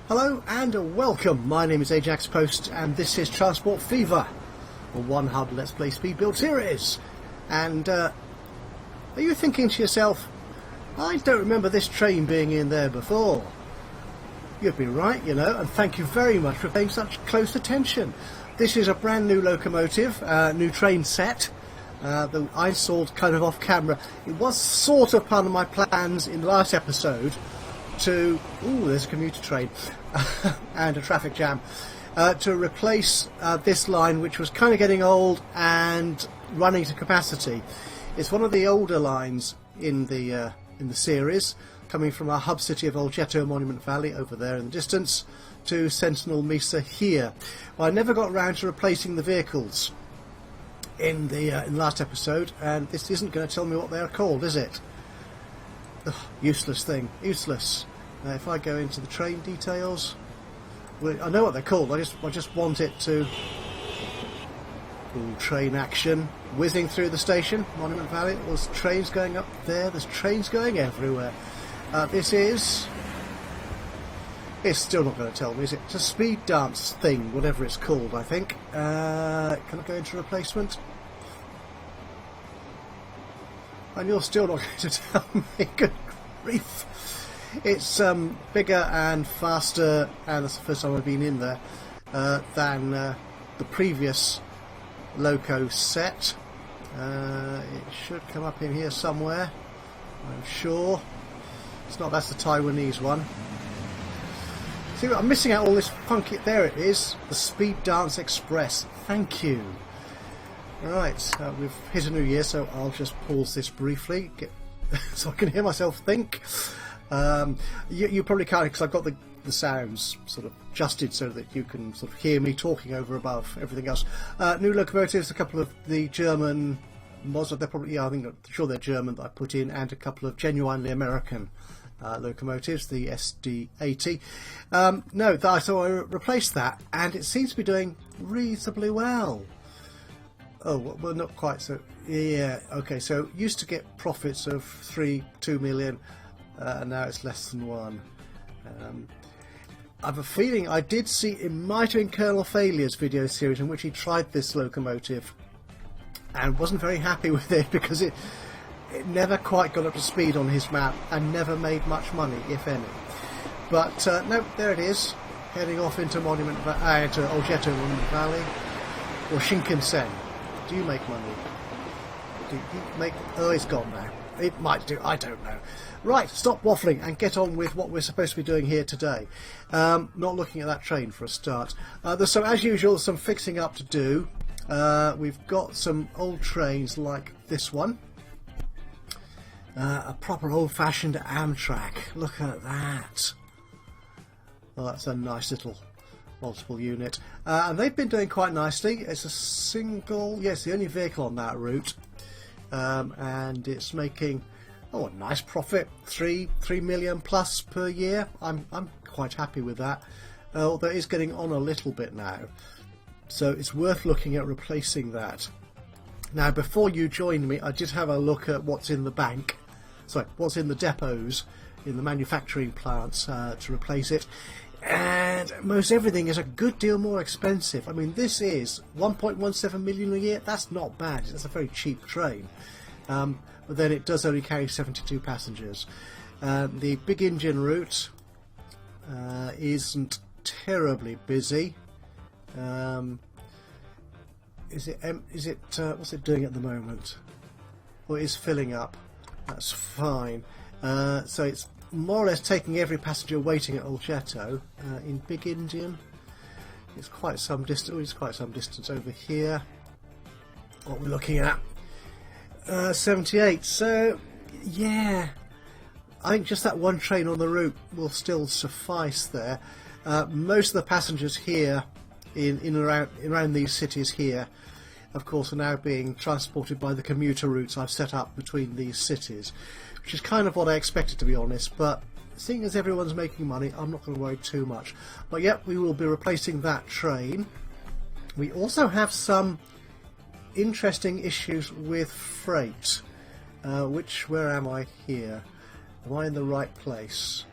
Hello and welcome. My name is Ajaxpost and this is Transport Fever, the One Hub Let's Play Speed Build series. And are you thinking to yourself, I don't remember this train being in there before? You'd be right, you know, and thank you very much for paying such close attention. This is a brand new locomotive, new train set that I saw kind of off camera. It was sort of part of my plans in the last episode to, there's a commuter train and a traffic jam, to replace this line, which was kind of getting old and running to capacity. It's one of the older lines in the series, coming from our hub city of Algetto Monument Valley over there in the distance to Sentinel Mesa here. Well, I never got around to replacing the vehicles in the last episode, and this isn't going to tell me what they're called, is it? Ugh, useless thing, useless. Now if I go into the train details, well, I know what they're called. I just want it to. Train action, whizzing through the station, Monument Valley. There's trains going up there. There's trains going everywhere. It's still not going to tell me, is it? It's a speed dance thing, whatever it's called, I think. Can I go into replacement? And you're still not going to tell me. Good grief. It's bigger and faster, and that's the first time I've been in there, than the previous loco set. It should come up in here somewhere, I'm sure. It's not, that's the Taiwanese one. See, I'm missing out all this funky. There it is, the Speed Dance Express. Thank you. Right, we've hit a new year, so I'll just pause this briefly so I can hear myself think. You probably can't, because I've got the sounds sort of adjusted so that you can sort of hear me talking over above everything else. New locomotives, a couple of the German mods, they're probably, yeah, I'm sure they're German that I put in, and a couple of genuinely American locomotives, the SD80. So I replaced that, and it seems to be doing reasonably well. Oh, well, not quite so. Yeah, okay, so used to get profits of 2 million, and now it's less than 1. I have a feeling I did see, it might have been Colonel Failure's video series in which he tried this locomotive and wasn't very happy with it because it never quite got up to speed on his map and never made much money, if any. But no, there it is, heading off into to Algetto Monument Valley. Or Shinkansen. Do you make money? Do you make? Oh, it's gone now. It might do, I don't know. Right, stop waffling and get on with what we're supposed to be doing here today. Not looking at that train for a start. There's some, as usual, some fixing up to do. We've got some old trains like this one. A proper old-fashioned Amtrak. Look at that. Well, that's a nice little multiple unit. And they've been doing quite nicely. It's a single, yes, the only vehicle on that route. And it's making a nice profit, 3 million plus per year. I'm quite happy with that, although it is getting on a little bit now, so it's worth looking at replacing that. Now, before you joined me, I did have a look at what's in the bank, what's in the depots, in the manufacturing plants, to replace it, and most everything is a good deal more expensive. I mean, this is 1.17 million a year. That's not bad. That's a very cheap train. But then it does only carry 72 passengers. The big engine route isn't terribly busy. What's it doing at the moment? Well, it is filling up. That's fine. So it's more or less taking every passenger waiting at Algetto. In Big Indian, it's quite some distance. It's quite some distance over here. What we're looking at. 78, so yeah, I think just that one train on the route will still suffice there. Most of the passengers here around these cities here, of course, are now being transported by the commuter routes I've set up between these cities, which is kind of what I expected, to be honest, but seeing as everyone's making money, I'm not going to worry too much. But yep, we will be replacing that train. We also have some interesting issues with freight. Where am I here? Am I in the right place?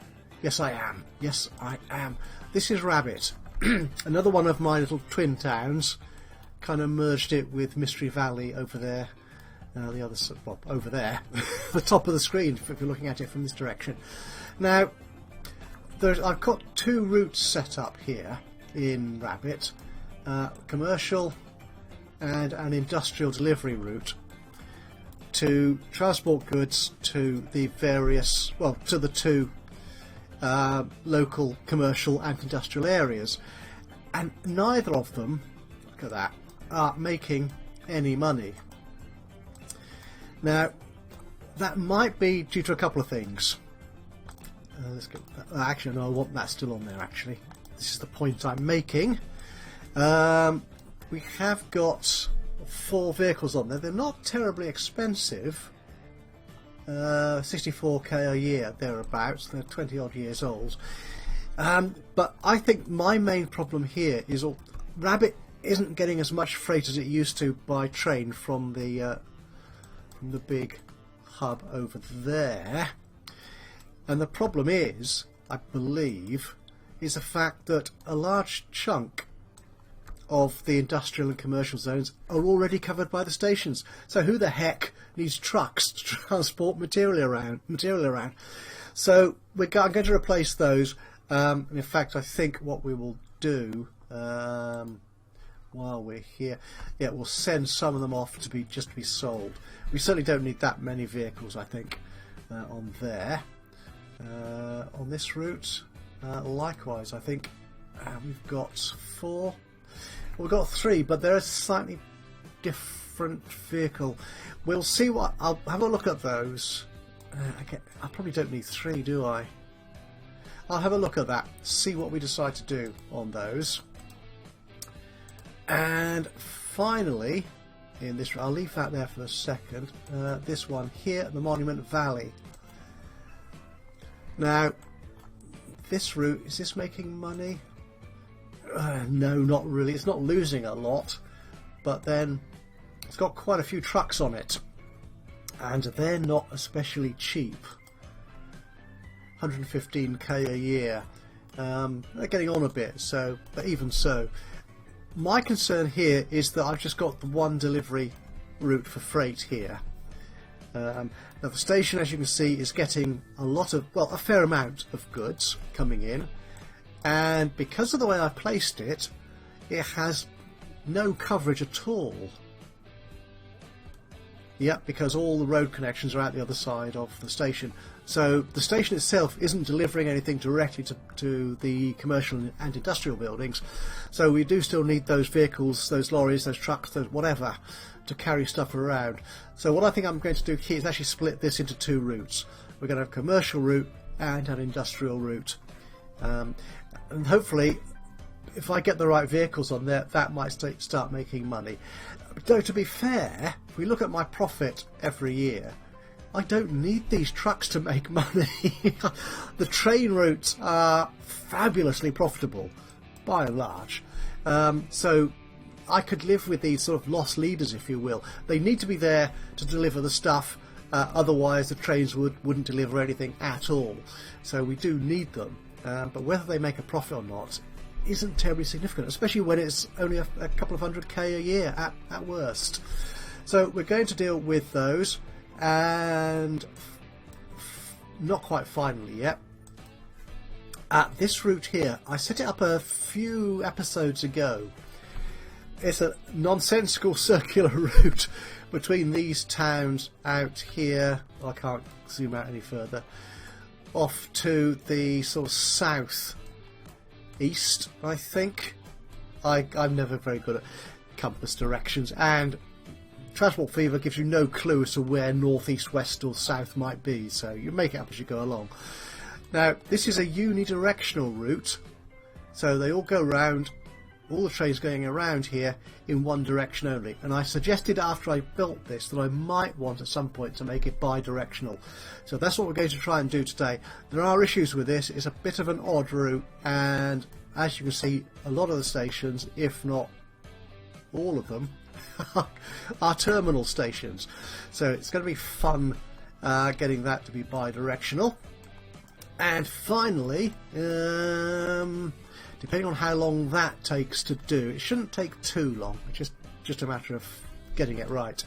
Yes, I am. Yes, I am. This is Rabbit. Another one of my little twin towns. Kind of merged it with Mystery Valley over there. The other, well, over there, the top of the screen if you're looking at it from this direction. Now, I've got two routes set up here in Rabbit, commercial and an industrial delivery route to transport goods to the various, well, to the two local commercial and industrial areas, and neither of them, look at that, are making any money. Now, that might be due to a couple of things. Let's go. Actually, no, I want that still on there. Actually, this is the point I'm making. We have got 4 vehicles on there. They're not terribly expensive. 64k a year, thereabouts. They're 20 odd years old. But I think my main problem here is Rabbit isn't getting as much freight as it used to by train from the big hub over there. And the problem is, I believe, is the fact that a large chunk of the industrial and commercial zones are already covered by the stations. So who the heck needs trucks to transport material around? So I'm going to replace those. And in fact, I think what we will do while we're here, yeah, we'll send some of them off to be sold. We certainly don't need that many vehicles, I think, on there. On this route, likewise, I think we've got 4. We've got 3, but they're a slightly different vehicle. We'll see what. I'll have a look at those. I probably don't need 3, do I? I'll have a look at that, see what we decide to do on those. And finally, in this, I'll leave that there for a second. This one here, the Monument Valley. Now, this route, is this making money? No, not really. It's not losing a lot, but then it's got quite a few trucks on it, and they're not especially cheap. 115k a year. They're getting on a bit, so, but even so, my concern here is that I've just got the one delivery route for freight here. Now the station, as you can see, is getting a fair amount of goods coming in, and because of the way I placed it, it has no coverage at all. Yep, because all the road connections are out the other side of the station. So the station itself isn't delivering anything directly to the commercial and industrial buildings. So we do still need those vehicles, those lorries, those trucks, those whatever, to carry stuff around. So what I think I'm going to do here is actually split this into 2 routes. We're going to have a commercial route and an industrial route. And hopefully, if I get the right vehicles on there, that might start making money. Though to be fair, if we look at my profit every year, I don't need these trucks to make money. The train routes are fabulously profitable, by and large. So I could live with these sort of loss leaders, if you will. They need to be there to deliver the stuff, otherwise the trains wouldn't deliver anything at all. So we do need them, but whether they make a profit or not isn't terribly significant, especially when it's only a couple of 100k a year at worst. So we're going to deal with those, and not quite finally yet. This route here, I set it up a few episodes ago. It's a nonsensical circular route between these towns out here. I can't zoom out any further. Off to the sort of south east, I think. I'm never very good at compass directions, and Transport Fever gives you no clue as to where north, east, west or south might be, so you make it up as you go along. Now this is a unidirectional route, so they all go round, all the trains going around here in one direction only, and I suggested after I built this that I might want at some point to make it bi-directional. So that's what we're going to try and do today. There are issues with this. It's a bit of an odd route, and as you can see, a lot of the stations, if not all of them, are terminal stations. So it's going to be fun getting that to be bi-directional. And finally, depending on how long that takes to do, it shouldn't take too long, it's just a matter of getting it right.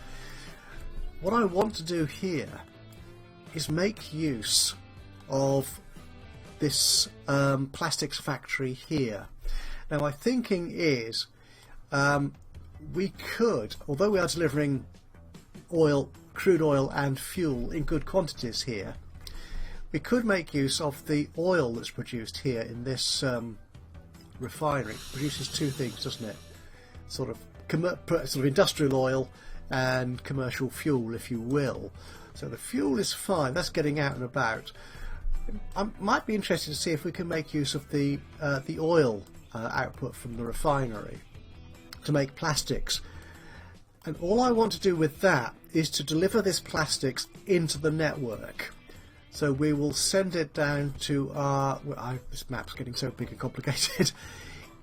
What I want to do here is make use of this plastics factory here. Now my thinking is we could, although we are delivering oil, crude oil and fuel in good quantities here, we could make use of the oil that's produced here in this refinery. It produces two things, doesn't it? Sort of industrial oil and commercial fuel, if you will. So the fuel is fine, that's getting out and about. I might be interested to see if we can make use of the oil output from the refinery to make plastics. And all I want to do with that is to deliver this plastics into the network. So we will send it down to our, this map's getting so big and complicated,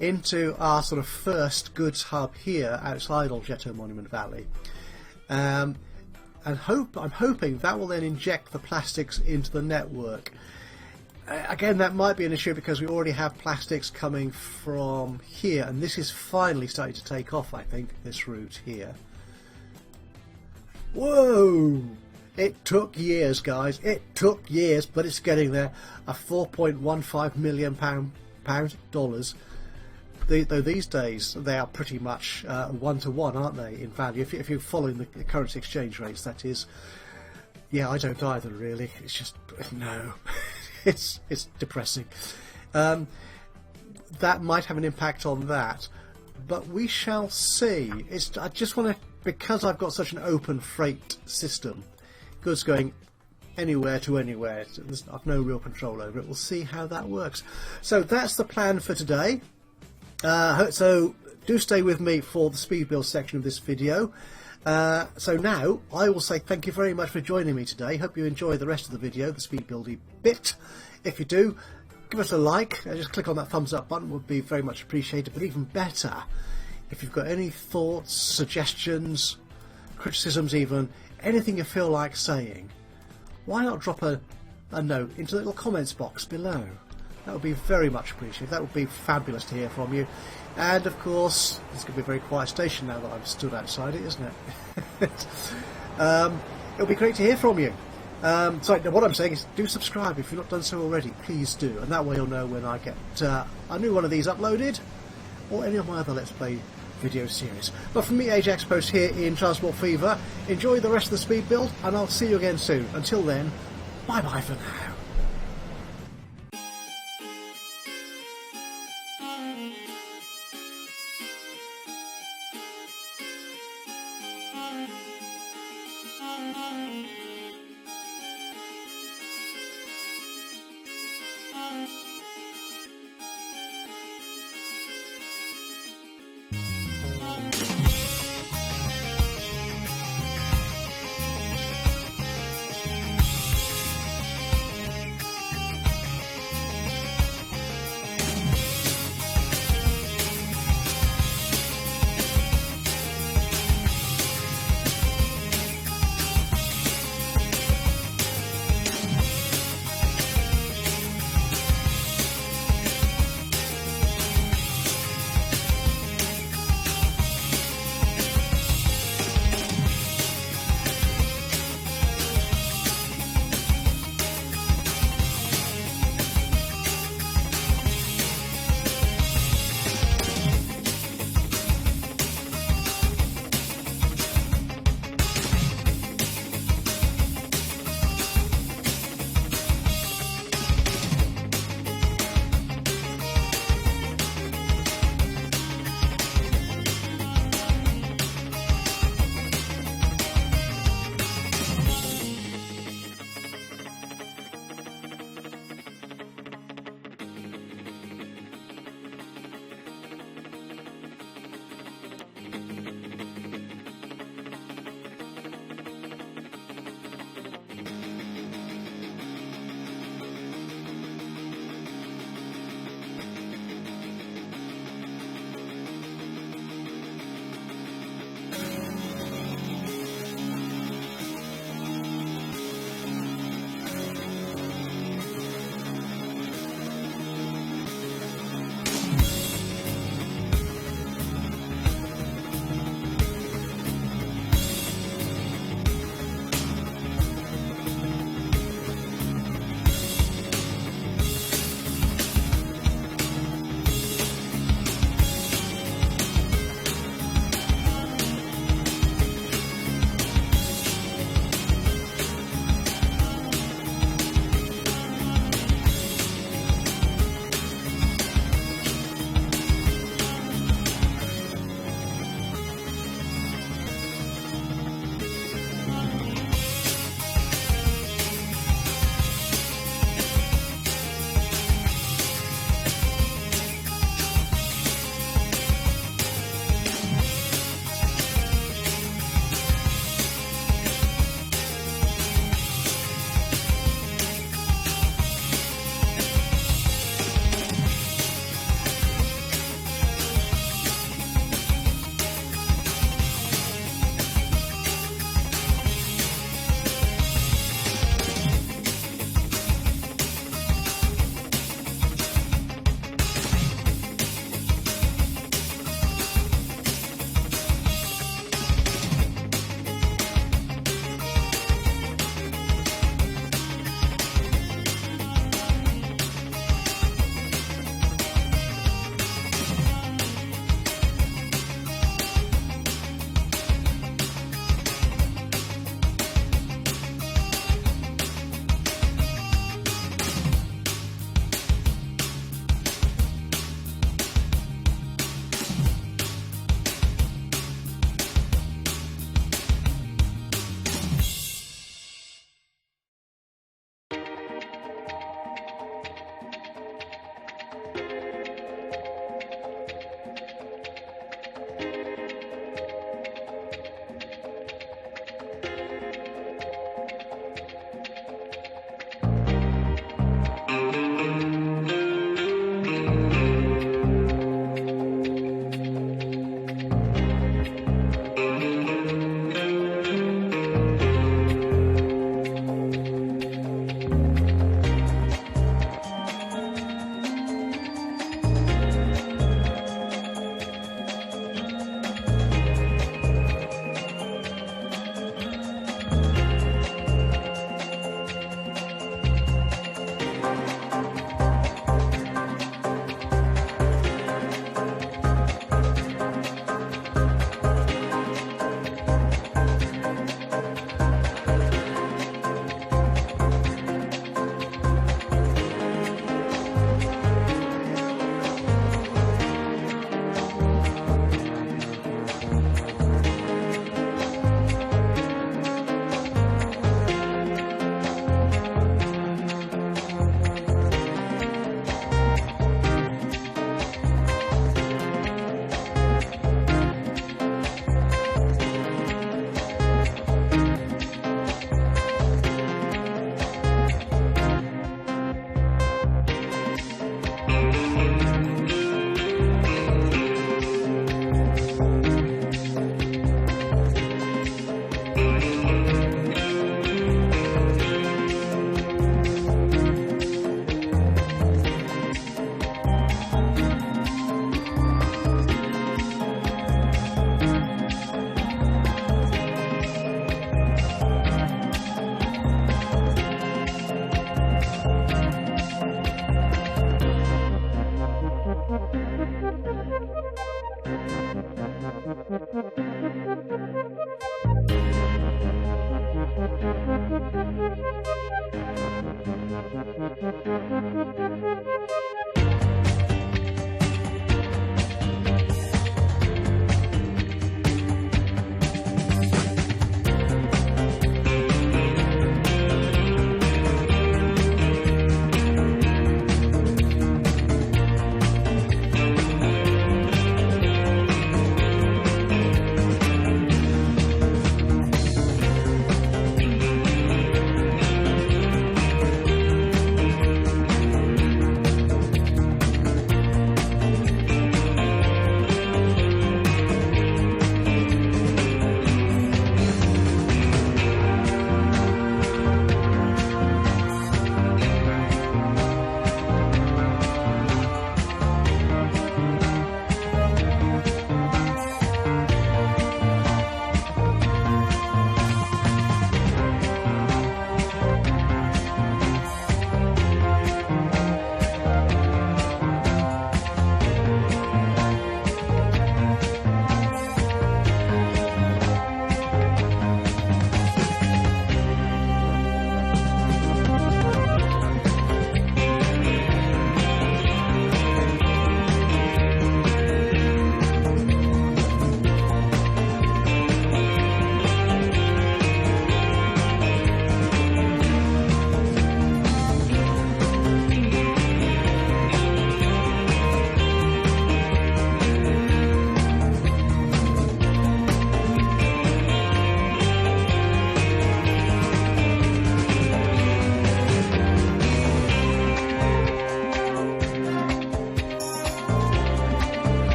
into our sort of first goods hub here outside Algetto Monument Valley. And I'm hoping that will then inject the plastics into the network. Again, that might be an issue because we already have plastics coming from here, and this is finally starting to take off, I think, this route here. Whoa! It took years, guys. It took years, but it's getting there. A £4.15 million dollars. Though these days they are pretty much one-to-one, aren't they, in value? If you're following the currency exchange rates, that is. Yeah, I don't either, really. It's just no. it's depressing. That might have an impact on that, but we shall see. I just want to, because I've got such an open freight system, goods going anywhere to anywhere, I've no real control over it. We'll see how that works. So that's the plan for today. So do stay with me for the speed build section of this video. So now I will say thank you very much for joining me today. Hope you enjoy the rest of the video, the speed buildy bit. If you do, give us a like. Just click on that thumbs up button, would be very much appreciated. But even better, if you've got any thoughts, suggestions, criticisms even, anything you feel like saying, why not drop a note into the little comments box below. That would be very much appreciated. That would be fabulous to hear from you. And of course, it's going to be a very quiet station now that I've stood outside it, isn't it? It'll be great to hear from you. So what I'm saying is do subscribe if you've not done so already. Please do. And that way you'll know when I get a new one of these uploaded, or any of my other Let's Play video series. But from me, Ajaxpost here in Transport Fever, enjoy the rest of the speed build, and I'll see you again soon. Until then, bye bye for now.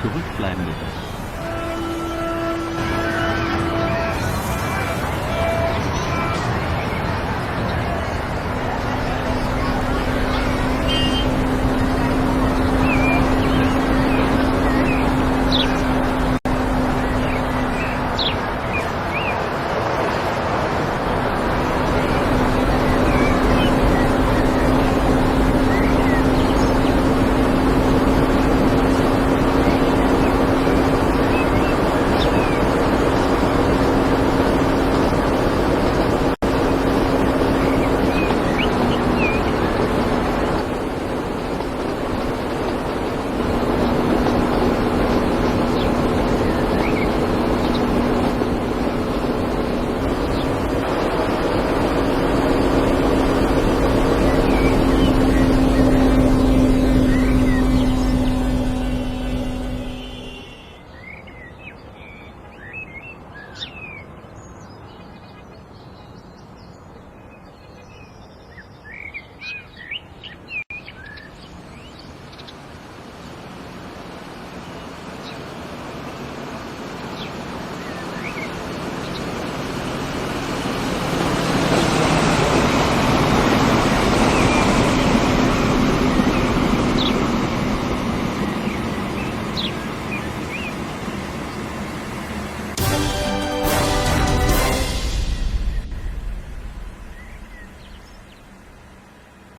zurückbleibende